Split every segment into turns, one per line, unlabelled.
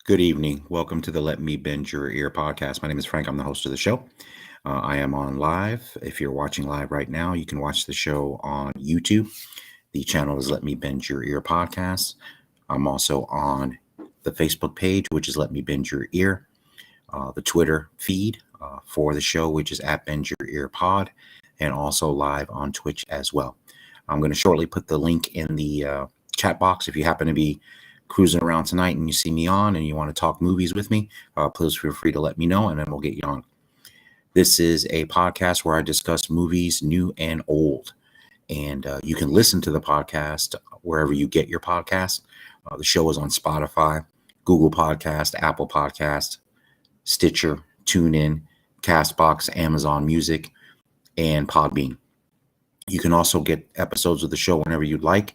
Good evening. Welcome to the Let Me Bend Your Ear podcast. My name is Frank. I'm the host of the show. I am on live. If you're watching live right now, you can watch the show on YouTube. The channel is Let Me Bend Your Ear podcast. I'm also on the Facebook page, which is Let Me Bend Your Ear, the Twitter feed for the show, which is at Bend Your Ear Pod, and also live on Twitch as well. I'm going to shortly put the link in the chat box if you happen to be cruising around tonight and you see me on and you want to talk movies with me, please feel free to let me know and then we'll get you on. This is a podcast where I discuss movies new and old, and you can listen to the podcast wherever you get your podcast. The show is on Spotify, Google Podcast, Apple Podcast, Stitcher, TuneIn, Castbox, Amazon Music, and Podbean. You can also get episodes of the show whenever you'd like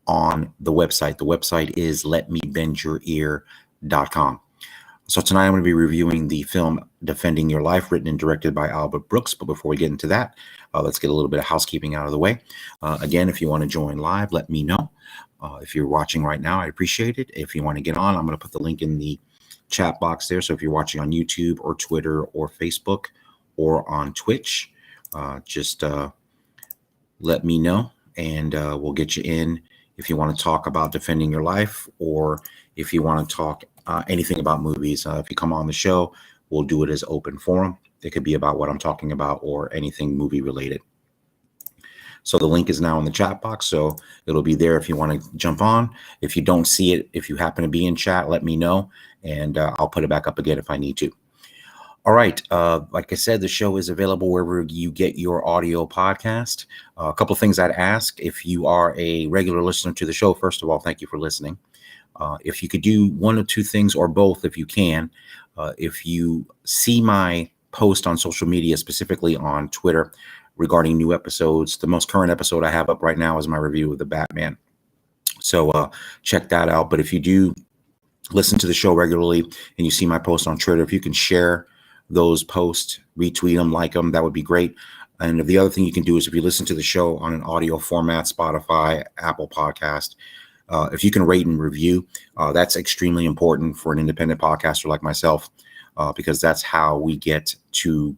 on the website. The website is letmebendyourear.com. So tonight I'm going to be reviewing the film Defending Your Life, written and directed by Albert Brooks. But before we get into that, let's get a little bit of housekeeping out of the way. Again, if you want to join live, let me know. If you're watching right now, I appreciate it. If you want to get on, I'm going to put the link in the chat box there. So if you're watching on YouTube or Twitter or Facebook or on Twitch, just let me know and we'll get you in. If you want to talk about defending your life, or if you want to talk anything about movies, if you come on the show, we'll do it as open forum. It could be about what I'm talking about or anything movie related. So the link is now in the chat box, so it'll be there if you want to jump on. If you don't see it, if you happen to be in chat, let me know, and I'll put it back up again if I need to. All right. Like I said, the show is available wherever you get your audio podcast. A couple of things I'd ask. If you are a regular listener to the show, first of all, thank you for listening. If you could do one or two things or both, if you can, if you see my post on social media, specifically on Twitter regarding new episodes, the most current episode I have up right now is my review of The Batman. So check that out. But if you do listen to the show regularly and you see my post on Twitter, if you can share those posts, retweet them, like them, that would be great. And the other thing you can do is if you listen to the show on an audio format, Spotify, Apple Podcast, if you can rate and review, that's extremely important for an independent podcaster like myself, because that's how we get to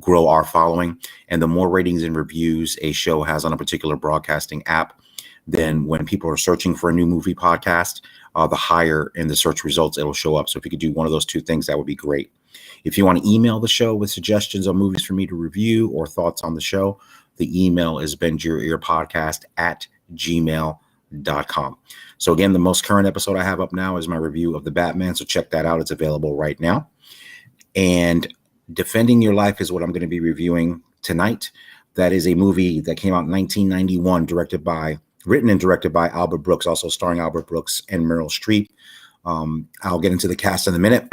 grow our following. And the more ratings and reviews a show has on a particular broadcasting app, then when people are searching for a new movie podcast, the higher in the search results it'll show up. So if you could do one of those two things, that would be great. If you want to email the show with suggestions on movies for me to review or thoughts on the show, the email is bendyourearpodcast@gmail.com. So again, the most current episode I have up now is my review of The Batman. So check that out. It's available right now. And Defending Your Life is what I'm going to be reviewing tonight. That is a movie that came out in 1991, written and directed by Albert Brooks, also starring Albert Brooks and Meryl Streep. I'll get into the cast in a minute.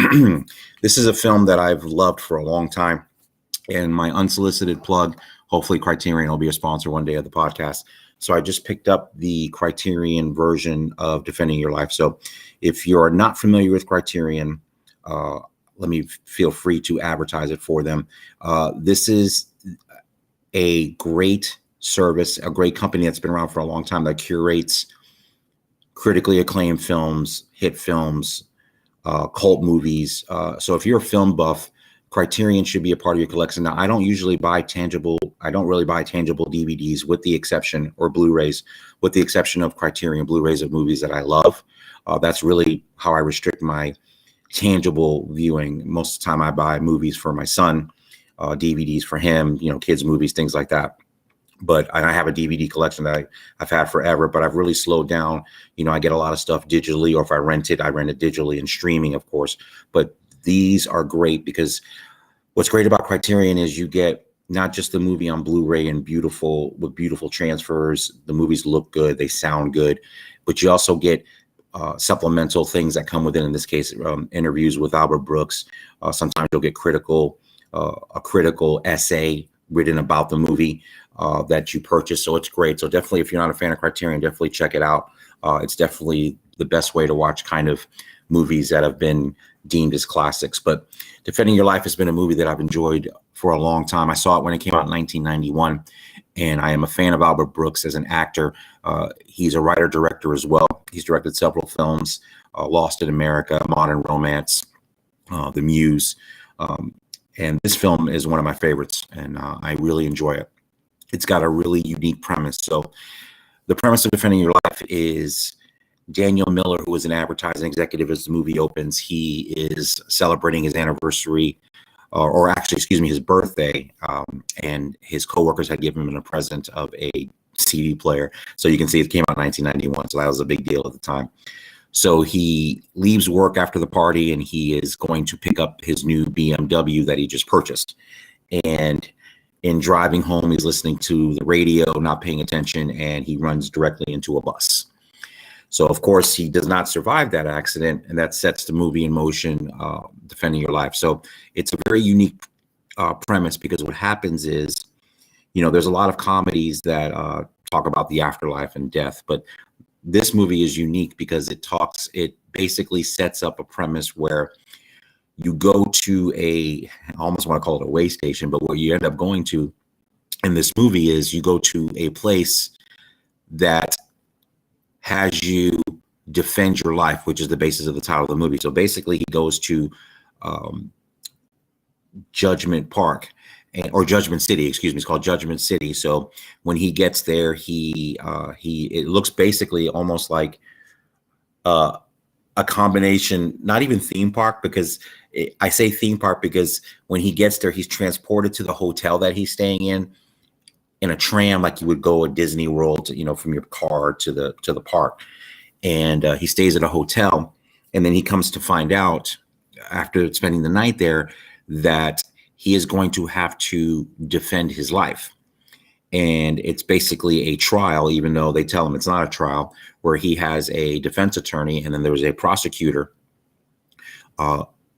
This is a film that I've loved for a long time, and my unsolicited plug, hopefully Criterion will be a sponsor one day of the podcast. So I just picked up the Criterion version of Defending Your Life. So if you're not familiar with Criterion, let me feel free to advertise it for them. This is a great service, a great company that's been around for a long time that curates critically acclaimed films, hit films, cult movies. So if you're a film buff, Criterion should be a part of your collection. Now, I don't really buy tangible DVDs with the exception, or Blu-rays, with the exception of Criterion Blu-rays of movies that I love. That's really how I restrict my tangible viewing. Most of the time I buy movies for my son, DVDs for him, kids movies, things like that. But I have a DVD collection that I've had forever, but I've really slowed down. I get a lot of stuff digitally, or if I rent it digitally and streaming, of course. But these are great because what's great about Criterion is you get not just the movie on Blu-ray and with beautiful transfers. The movies look good, they sound good, but you also get supplemental things that come with it. In this case, interviews with Albert Brooks. Sometimes you'll get a critical essay written about the movie that you purchase. So it's great. So definitely, if you're not a fan of Criterion, definitely check it out. It's definitely the best way to watch kind of movies that have been deemed as classics. But Defending Your Life has been a movie that I've enjoyed for a long time. I saw it when it came out in 1991, and I am a fan of Albert Brooks as an actor. He's a writer-director as well. He's directed several films, Lost in America, Modern Romance, The Muse. And this film is one of my favorites, and I really enjoy it. It's got a really unique premise. So the premise of Defending Your Life is Daniel Miller, who is an advertising executive as the movie opens. He is celebrating his anniversary, or actually, excuse me, his birthday, and his coworkers had given him a present of a CD player. So you can see it came out in 1991, so that was a big deal at the time. So he leaves work after the party, and he is going to pick up his new BMW that he just purchased. And in driving home, he's listening to the radio, not paying attention, and he runs directly into a bus. So, of course, he does not survive that accident, and that sets the movie in motion, Defending Your Life. So it's a very unique premise, because what happens is, you know, there's a lot of comedies that talk about the afterlife and death, but this movie is unique because it basically sets up a premise where you go to I almost want to call it a way station, but what you end up going to in this movie is you go to a place that has you defend your life, which is the basis of the title of the movie. So basically he goes to Judgment Park, or Judgment City, excuse me. It's called Judgment City. So when he gets there, it looks basically almost like a combination, not even theme park, because I say theme park because when he gets there, he's transported to the hotel that he's staying in a tram, like you would go at Disney World, you know, from your car to the park. And he stays at a hotel, and then he comes to find out after spending the night there that he is going to have to defend his life. And it's basically a trial, even though they tell him it's not a trial, where he has a defense attorney and then there's a prosecutor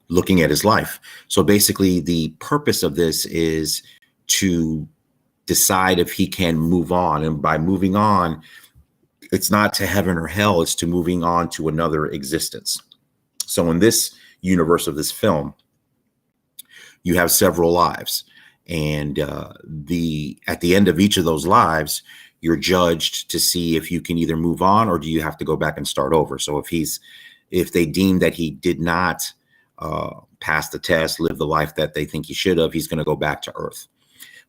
looking at his life. So basically the purpose of this is to decide if he can move on. And by moving on, it's not to heaven or hell, it's to moving on to another existence. So in this universe of this film, you have several lives, and at the end of each of those lives, you're judged to see if you can either move on or do you have to go back and start over. So if they deem that he did not pass the test, live the life that they think he should have, he's going to go back to Earth.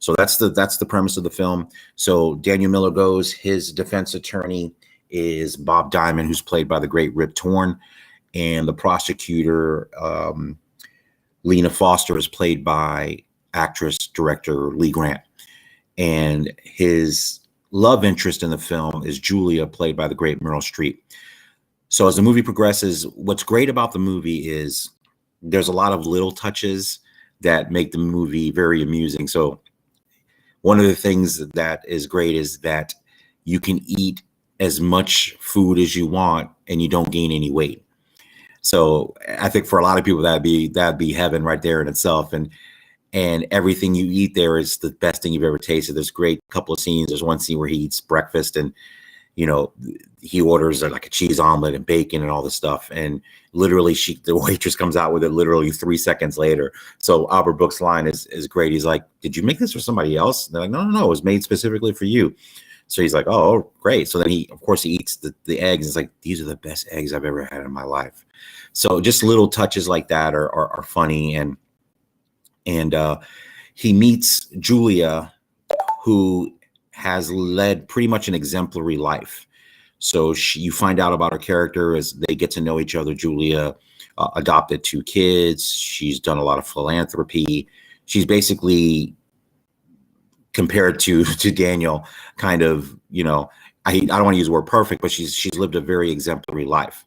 So that's the premise of the film. So Daniel Miller goes. His defense attorney is Bob Diamond, who's played by the great Rip Torn, and the prosecutor, Lena Foster, is played by actress director Lee Grant, and his love interest in the film is Julia, played by the great Meryl Streep. So as the movie progresses, what's great about the movie is there's a lot of little touches that make the movie very amusing. So one of the things that is great is that you can eat as much food as you want and you don't gain any weight. So I think for a lot of people that'd be heaven right there in itself. And everything you eat there is the best thing you've ever tasted. There's a great couple of scenes. There's one scene where he eats breakfast, and you know, he orders like a cheese omelet and bacon and all this stuff. And literally the waitress comes out with it literally 3 seconds later. So Albert Brooks' line is great. He's like, "Did you make this for somebody else?" And they're like, no, it was made specifically for you. So he's like, "Oh, great." So then he eats the eggs. It's like, these are the best eggs I've ever had in my life. So just little touches like that are funny. And he meets Julia, who has led pretty much an exemplary life. So you find out about her character as they get to know each other. Julia adopted 2 kids. She's done a lot of philanthropy. She's basically, compared to Daniel, kind of, you know, I don't want to use the word perfect, but she's lived a very exemplary life.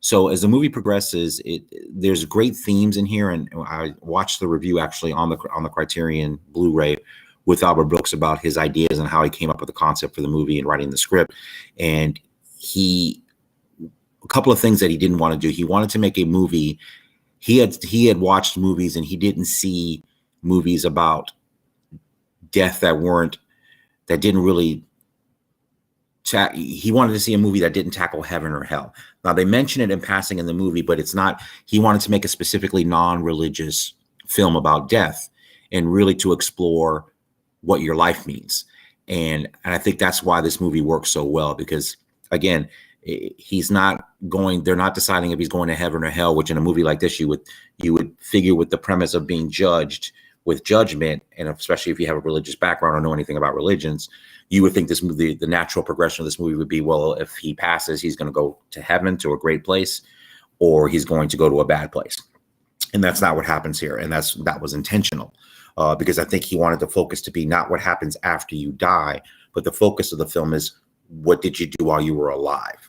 So as the movie progresses, there's great themes in here, and I watched the review actually on the Criterion Blu-ray with Albert Brooks about his ideas and how he came up with the concept for the movie and writing the script. And a couple of things that he didn't want to do. He wanted to make a movie. He had watched movies, and he didn't see movies about death that didn't really. He wanted to see a movie that didn't tackle heaven or hell. Now, they mention it in passing in the movie, but it's not. He wanted to make a specifically non-religious film about death. and really to explore what your life means. And I think that's why this movie works so well, because again, he's not going, they're not deciding if he's going to heaven or hell, which in a movie like this, you would figure with the premise of being judged with judgment, and especially if you have a religious background or know anything about religions, you would think this movie, the natural progression of this movie would be, well, if he passes, he's going to go to heaven, to a great place, or he's going to go to a bad place. And that's not what happens here. And that was intentional, because I think he wanted the focus to be not what happens after you die, but the focus of the film is, what did you do while you were alive?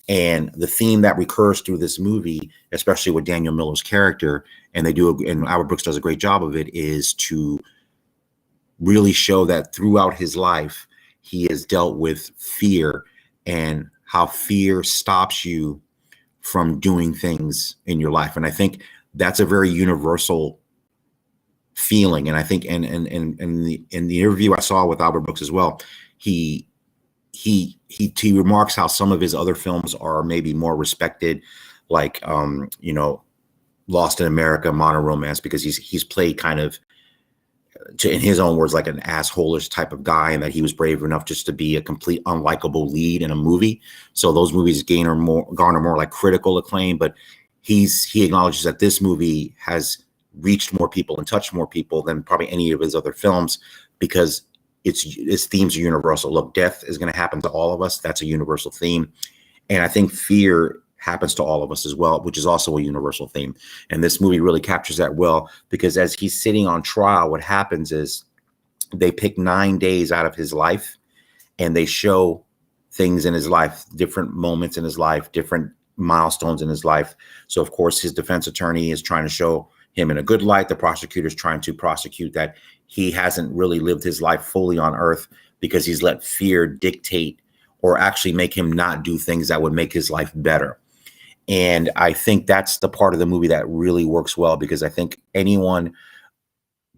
And the theme that recurs through this movie, especially with Daniel Miller's character, and Albert Brooks does a great job of it, is to really show that throughout his life, he has dealt with fear and how fear stops you from doing things in your life. And I think that's a very universal feeling. And I think in the interview I saw with Albert Brooks as well, he remarks how some of his other films are maybe more respected, like Lost in America, Modern Romance, because he's played kind of, in his own words, like an asshole-ish type of guy, and that he was brave enough just to be a complete unlikable lead in a movie. So those movies garner more like critical acclaim, but he acknowledges that this movie has reached more people and touched more people than probably any of his other films, because its themes are universal. Look, death is going to happen to all of us. That's a universal theme. And I think fear happens to all of us as well, which is also a universal theme. And this movie really captures that well, because as he's sitting on trial, what happens is they pick 9 days out of his life and they show things in his life, different moments in his life, different milestones in his life. So of course, his defense attorney is trying to show him in a good light. The prosecutor's trying to prosecute that he hasn't really lived his life fully on earth, because he's let fear dictate or actually make him not do things that would make his life better. And I think that's the part of the movie that really works well, because I think anyone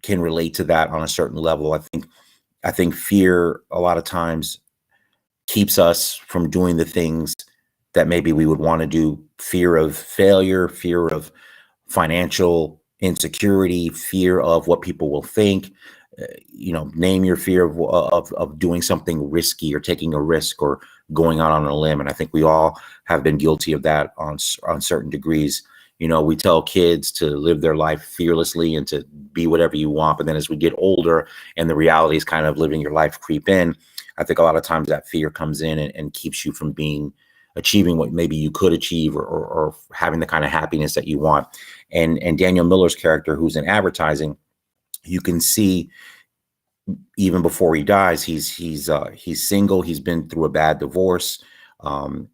can relate to that on a certain level. I think fear a lot of times keeps us from doing the things that maybe we would want to do. Fear of failure, fear of financial insecurity, fear of what people will think. Name your fear of doing something risky or taking a risk or going out on a limb. And I think we all have been guilty of that on certain degrees. We tell kids to live their life fearlessly and to be whatever you want. But then as we get older and the realities kind of living your life creep in, I think a lot of times that fear comes in and keeps you from achieving what maybe you could achieve, or having the kind of happiness that you want. And Daniel Miller's character, who's in advertising, you can see even before he dies, he's single. He's been through a bad divorce.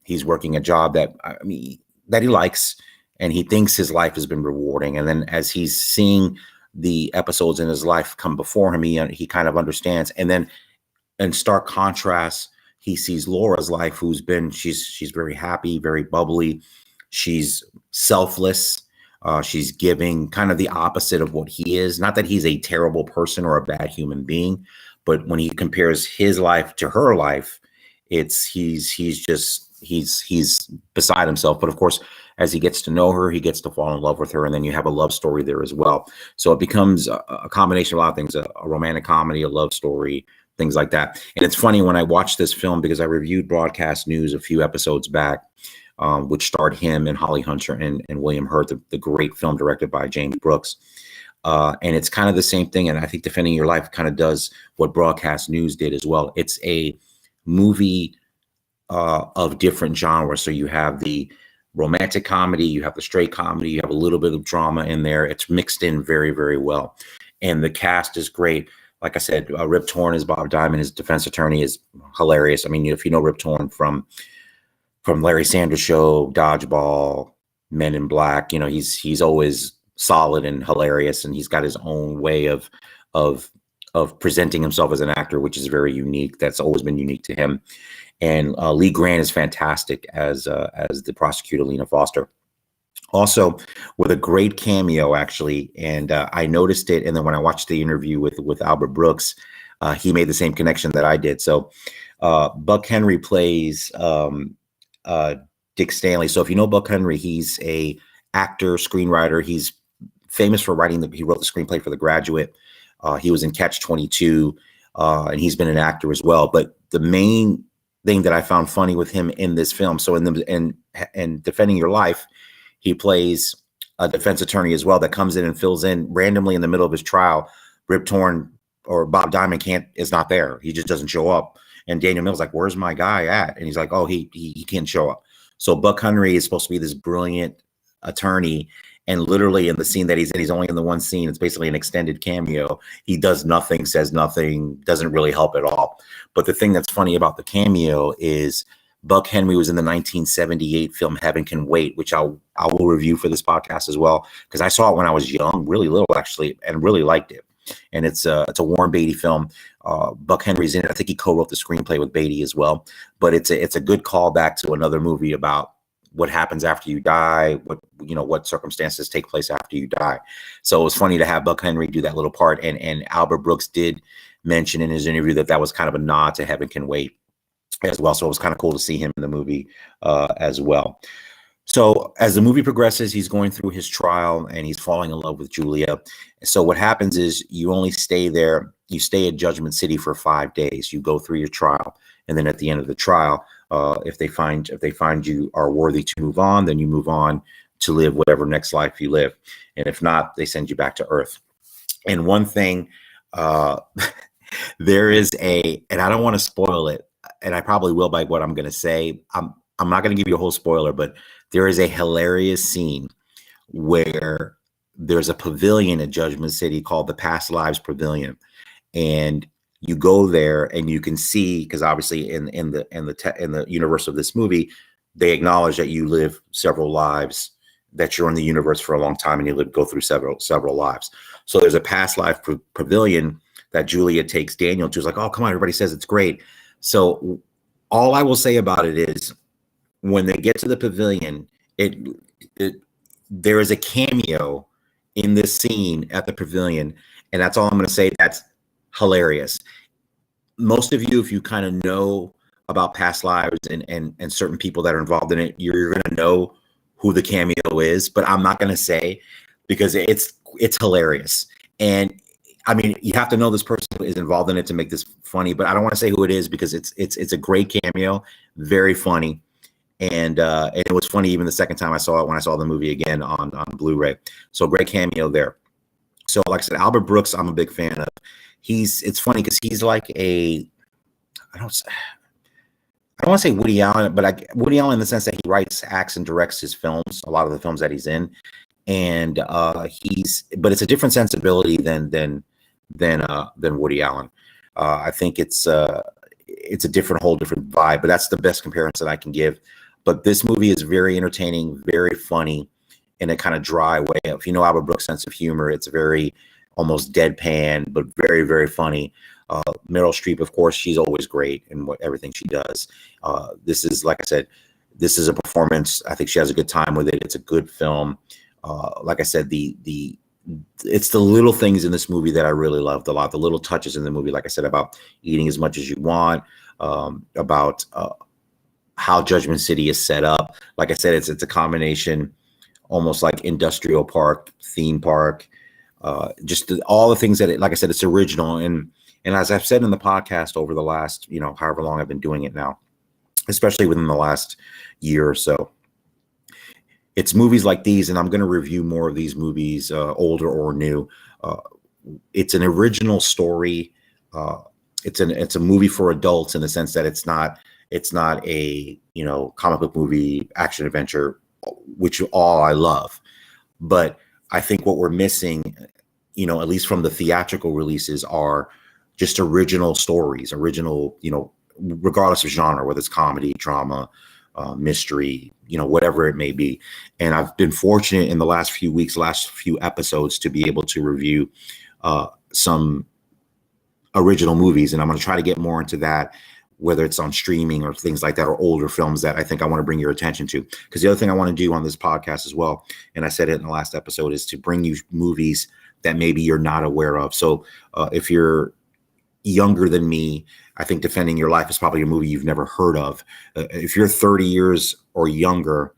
He's working a job that he likes, and he thinks his life has been rewarding. And then as he's seeing the episodes in his life come before him, he kind of understands. And then in stark contrast, he sees Laura's life, she's very happy, very bubbly. She's selfless. She's giving, kind of the opposite of what he is. Not that he's a terrible person or a bad human being, but when he compares his life to her life, he's beside himself. But of course, as he gets to know her, he gets to fall in love with her, and then you have a love story there as well. So it becomes a combination of a lot of things: a romantic comedy, a love story, things like that. And it's funny when I watched this film, because I reviewed Broadcast News a few episodes back, which starred him and Holly Hunter and William Hurt, the great film directed by James Brooks. And it's kind of the same thing. And I think Defending Your Life kind of does what Broadcast News did as well. It's a movie of different genres. So you have the romantic comedy, you have the straight comedy, you have a little bit of drama in there. It's mixed in very, very well. And the cast is great. Like I said, Rip Torn is Bob Diamond. His defense attorney is hilarious. I mean, if you know Rip Torn from Larry Sanders Show, Dodgeball, Men in Black, he's always solid and hilarious, and he's got his own way of presenting himself as an actor, which is very unique. That's always been unique to him. And Lee Grant is fantastic as the prosecutor, Lena Foster. Also, with a great cameo, actually, and I noticed it. And then when I watched the interview with Albert Brooks, he made the same connection that I did. So Buck Henry plays Dick Stanley. So if you know Buck Henry, he's a actor, screenwriter. He's famous for he wrote the screenplay for The Graduate. He was in Catch 22, and he's been an actor as well. But the main thing that I found funny with him in this film, so in Defending Your Life, he plays a defense attorney as well that comes in and fills in randomly in the middle of his trial. Rip Torn or Bob Diamond is not there. He just doesn't show up. And Daniel Mills like, where's my guy at? And he's like, oh, he can't show up. So Buck Henry is supposed to be this brilliant attorney. And literally in the scene that he's in, he's only in the one scene. It's basically an extended cameo. He does nothing, says nothing, doesn't really help at all. But the thing that's funny about the cameo is Buck Henry was in the 1978 film Heaven Can Wait, which I will review for this podcast as well, because I saw it when I was young, really little actually, and really liked it. And it's a Warren Beatty film. Buck Henry's in it. I think he co-wrote the screenplay with Beatty as well. But it's a good callback to another movie about what happens after you die, what circumstances take place after you die. So it was funny to have Buck Henry do that little part. And Albert Brooks did mention in his interview that was kind of a nod to Heaven Can Wait as well. So it was kind of cool to see him in the movie as well. So as the movie progresses, he's going through his trial and he's falling in love with Julia. So what happens is you only stay there. You stay at Judgment City for 5 days. You go through your trial. And then at the end of the trial, if they find you are worthy to move on, then you move on to live whatever next life you live. And if not, they send you back to Earth. And one thing, there is and I don't want to spoil it, and I probably will by what I'm going to say. I'm not going to give you a whole spoiler, but there is a hilarious scene where there's a pavilion at Judgment City called the Past Lives Pavilion. And you go there and you can see, because obviously in the universe of this movie, they acknowledge that you live several lives, that you're in the universe for a long time and you go through several lives. So there's a past life pavilion that Julia takes Daniel to. It's like, oh, come on, everybody says it's great. So all I will say about it is when they get to the pavilion, there is a cameo in this scene at the pavilion. And that's all I'm going to say. That's hilarious. Most of you, if you kind of know about past lives and certain people that are involved in it, you're going to know who the cameo is, but I'm not going to say, because it's hilarious. And I mean, you have to know this person who is involved in it to make this funny, but I don't want to say who it is because it's a great cameo, very funny. And it was funny even the second time I saw it, when I saw the movie again on Blu-ray. So great cameo there. So like I said, Albert Brooks, I'm a big fan of. It's funny because he's like I don't want to say Woody Allen, but Woody Allen in the sense that he writes, acts, and directs his films, a lot of the films that he's in. And but it's a different sensibility than Woody Allen. I think it's a whole different vibe, but that's the best comparison I can give. But this movie is very entertaining, very funny, in a kind of dry way. If you know Albert Brooks' sense of humor, it's very almost deadpan, but very, very funny. Meryl Streep, of course, she's always great in everything she does. This is, like I said, this is a performance. I think she has a good time with it. It's a good film. Like I said, it's the little things in this movie that I really loved a lot. The little touches in the movie, like I said, about eating as much as you want, about how Judgment City is set up. Like I said, it's a combination, almost like industrial park, theme park, just all the things that like I said, it's original. And as I've said in the podcast over the last, however long I've been doing it now, especially within the last year or so, it's movies like these, and I'm going to review more of these movies, older or new. It's an original story. It's a movie for adults in the sense that it's not a comic book movie, action adventure, which all I love. But I think what we're missing, at least from the theatrical releases, are just original stories, regardless of genre, whether it's comedy, drama, mystery, whatever it may be. And I've been fortunate in the last few episodes to be able to review some original movies. And I'm going to try to get more into that, whether it's on streaming or things like that, or older films that I think I want to bring your attention to. Because the other thing I want to do on this podcast as well, and I said it in the last episode, is to bring you movies that maybe you're not aware of. So if you're younger than me, I think Defending Your Life is probably a movie you've never heard of. If you're 30 years or younger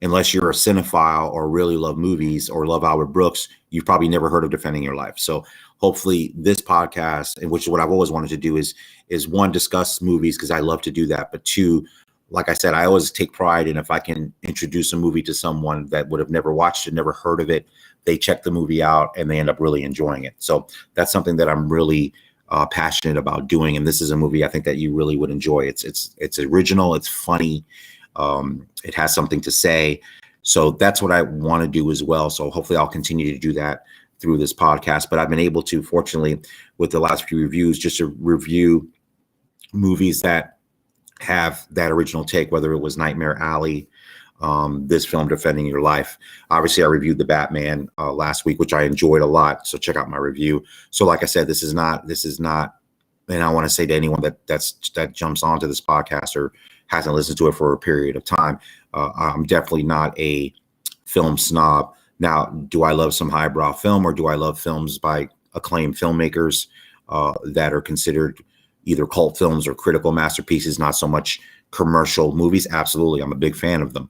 unless you're a cinephile or really love movies or love Albert Brooks, you've probably never heard of Defending Your Life. So hopefully this podcast, and which is what I've always wanted to do, is one, discuss movies because I love to do that. But two, like I said, I always take pride in if I can introduce a movie to someone that would have never watched it, never heard of it, they check the movie out and they end up really enjoying it. So that's something that I'm really passionate about doing. And this is a movie I think that you really would enjoy. It's original. It's funny. It has something to say. So that's what I want to do as well. So hopefully I'll continue to do that through this podcast. But I've been able to, fortunately, with the last few reviews, just to review movies that have that original take, whether it was Nightmare Alley, this film Defending Your Life. Obviously I reviewed The Batman last week, which I enjoyed a lot, so check out my review. So like I said, this is not, and I want to say to anyone that jumps onto this podcast or hasn't listened to it for a period of time, I'm definitely not a film snob. Now, do I love some highbrow film, or do I love films by acclaimed filmmakers that are considered either cult films or critical masterpieces, not so much commercial movies? Absolutely. I'm a big fan of them.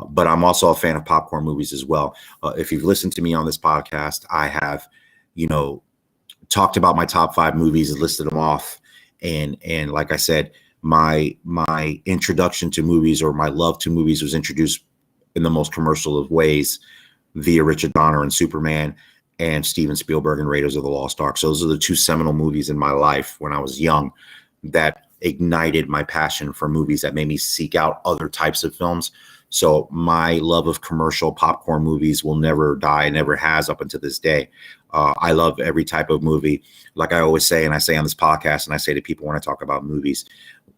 But I'm also a fan of popcorn movies as well. If you've listened to me on this podcast, I have, talked about my top 5 movies, listed them off. And like I said, my introduction to movies, or my love to movies, was introduced in the most commercial of ways via Richard Donner and Superman, and Steven Spielberg and Raiders of the Lost Ark. So those are the 2 seminal movies in my life when I was young that ignited my passion for movies, that made me seek out other types of films. So my love of commercial popcorn movies will never die, never has up until this day. I love every type of movie. Like I always say, and I say on this podcast, and I say to people when I talk about movies,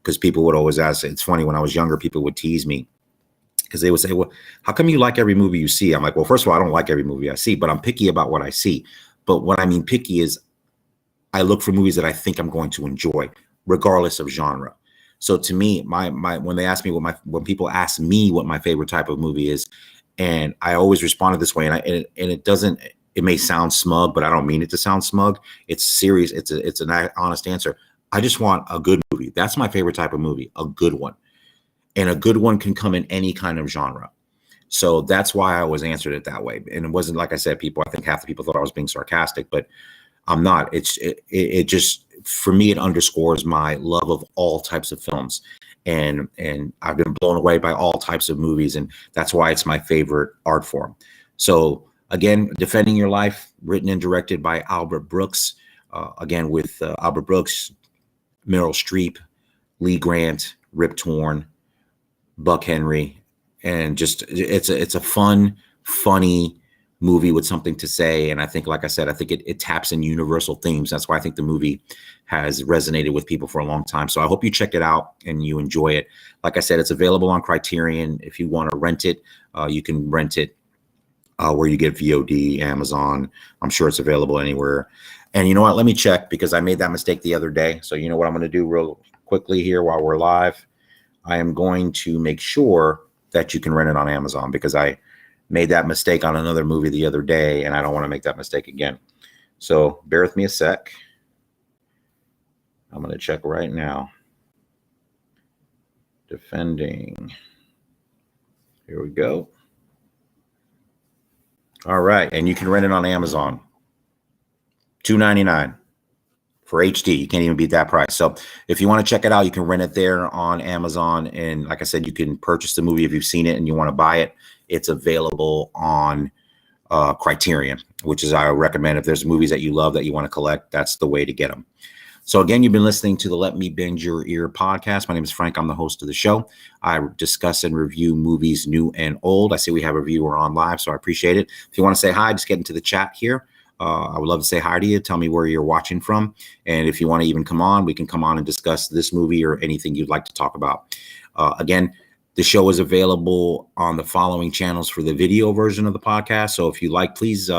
because people would always ask, it's funny, when I was younger, people would tease me because they would say, well, how come you like every movie you see? I'm like, well, first of all, I don't like every movie I see, but I'm picky about what I see. But what I mean picky is I look for movies that I think I'm going to enjoy, regardless of genre. So to me, my when they ask me when people ask me what my favorite type of movie is, and I always responded this way, and it may sound smug, but I don't mean it to sound smug. It's serious. It's an honest answer. I just want a good movie. That's my favorite type of movie, a good one. And a good one can come in any kind of genre. So that's why I always answered it that way. And it wasn't, like I said, I think half the people thought I was being sarcastic, but I'm not. It just, for me, it underscores my love of all types of films. And I've been blown away by all types of movies. And that's why it's my favorite art form. So again, Defending Your Life, written and directed by Albert Brooks. Again, with Albert Brooks, Meryl Streep, Lee Grant, Rip Torn, Buck Henry, and just it's a fun, funny movie with something to say. And I think, like I said, I think it taps in universal themes. That's why I think the movie has resonated with people for a long time. So I hope you check it out and you enjoy it. Like I said, it's available on Criterion. If you want to rent it, you can rent it where you get VOD, Amazon. I'm sure it's available anywhere. And you know what? Let me check, because I made that mistake the other day. So you know what I'm going to do real quickly here while we're live? I am going to make sure that you can rent it on Amazon, because I made that mistake on another movie the other day, and I don't want to make that mistake again. So bear with me a sec. I'm going to check right now. Defending. Here we go. All right. And you can rent it on Amazon. $2.99 for HD. You can't even beat that price. So if you want to check it out, you can rent it there on Amazon. And like I said, you can purchase the movie if you've seen it and you want to buy it. It's available on Criterion, which is, I recommend, if there's movies that you love that you want to collect, that's the way to get them. So again, you've been listening to the Let Me Bend Your Ear podcast. My name is Frank. I'm the host of the show. I discuss and review movies new and old. I see we have a viewer on live, so I appreciate it. If you want to say hi, just get into the chat here. I would love to say hi to you. Tell me where you're watching from. And if you want to even come on, we can come on and discuss this movie or anything you'd like to talk about. Again, the show is available on the following channels for the video version of the podcast. So if you like, please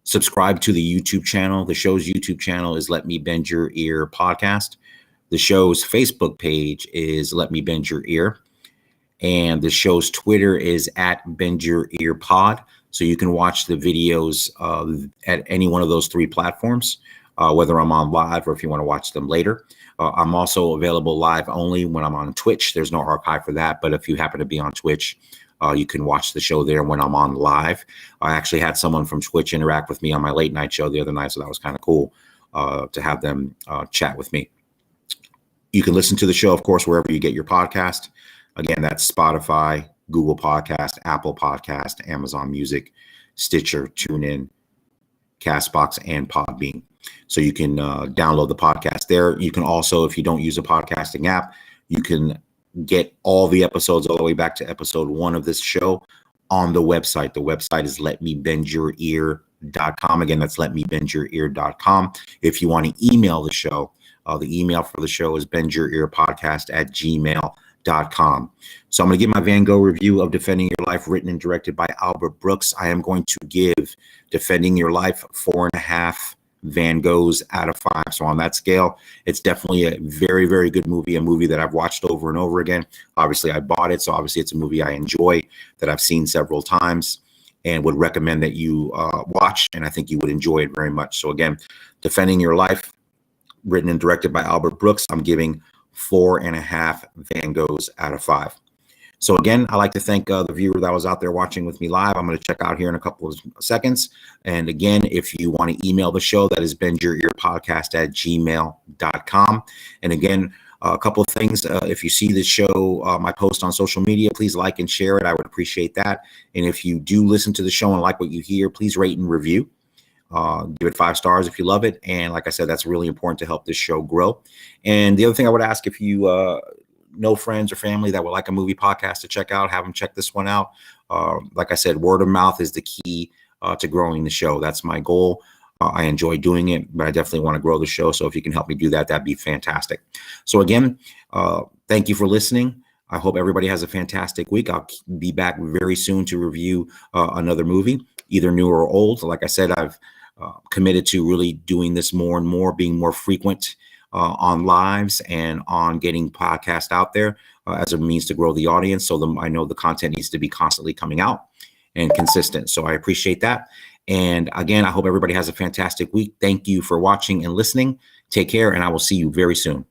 subscribe to the YouTube channel. The show's YouTube channel is Let Me Bend Your Ear podcast. The show's Facebook page is Let Me Bend Your Ear. And the show's Twitter is at Bend Your Ear Pod. So you can watch the videos at any one of those 3 platforms, whether I'm on live or if you want to watch them later. I'm also available live only when I'm on Twitch. There's no archive for that. But if you happen to be on Twitch, You can watch the show there when I'm on live. I actually had someone from Twitch interact with me on my late night show the other night, so that was kind of cool to have them chat with me. You can listen to the show, of course, wherever you get your podcast. Again, that's Spotify, Google Podcast, Apple Podcast, Amazon Music, Stitcher, TuneIn, Castbox, and Podbean. So you can download the podcast there. You can also, if you don't use a podcasting app, you can get all the episodes all the way back to episode 1 of this show on the website. The website is letmebendyourear.com. Again, that's letmebendyourear.com. If you want to email the show, the email for the show is bendyourearpodcast@gmail.com. So I'm going to give my Van Gogh review of Defending Your Life, written and directed by Albert Brooks. I am going to give Defending Your Life 4.5 Van Goghs out of 5. So on that scale, it's definitely a very, very good movie, a movie that I've watched over and over again. Obviously, I bought it, so obviously it's a movie I enjoy, that I've seen several times, and would recommend that you watch, and I think you would enjoy it very much. So again, Defending Your Life, written and directed by Albert Brooks, I'm giving 4.5 Van Goghs out of 5. So again, I'd like to thank the viewer that was out there watching with me live. I'm going to check out here in a couple of seconds. And again, if you want to email the show, that is bendyourearpodcast@gmail.com. And again, a couple of things. If you see this show, my post on social media, please like and share it. I would appreciate that. And if you do listen to the show and like what you hear, please rate and review. Give it 5 stars if you love it. And like I said, that's really important to help this show grow. And the other thing I would ask, if you know friends or family that would like a movie podcast to check out, have them check this one out. Like I said, word of mouth is the key to growing the show. That's my goal. I enjoy doing it, but I definitely want to grow the show. So if you can help me do that, that'd be fantastic. So again, thank you for listening. I hope everybody has a fantastic week. I'll be back very soon to review another movie, either new or old. Like I said, I've committed to really doing this more and more, being more frequent on lives and on getting podcasts out there as a means to grow the audience. So I know the content needs to be constantly coming out and consistent. So I appreciate that. And again, I hope everybody has a fantastic week. Thank you for watching and listening. Take care, and I will see you very soon.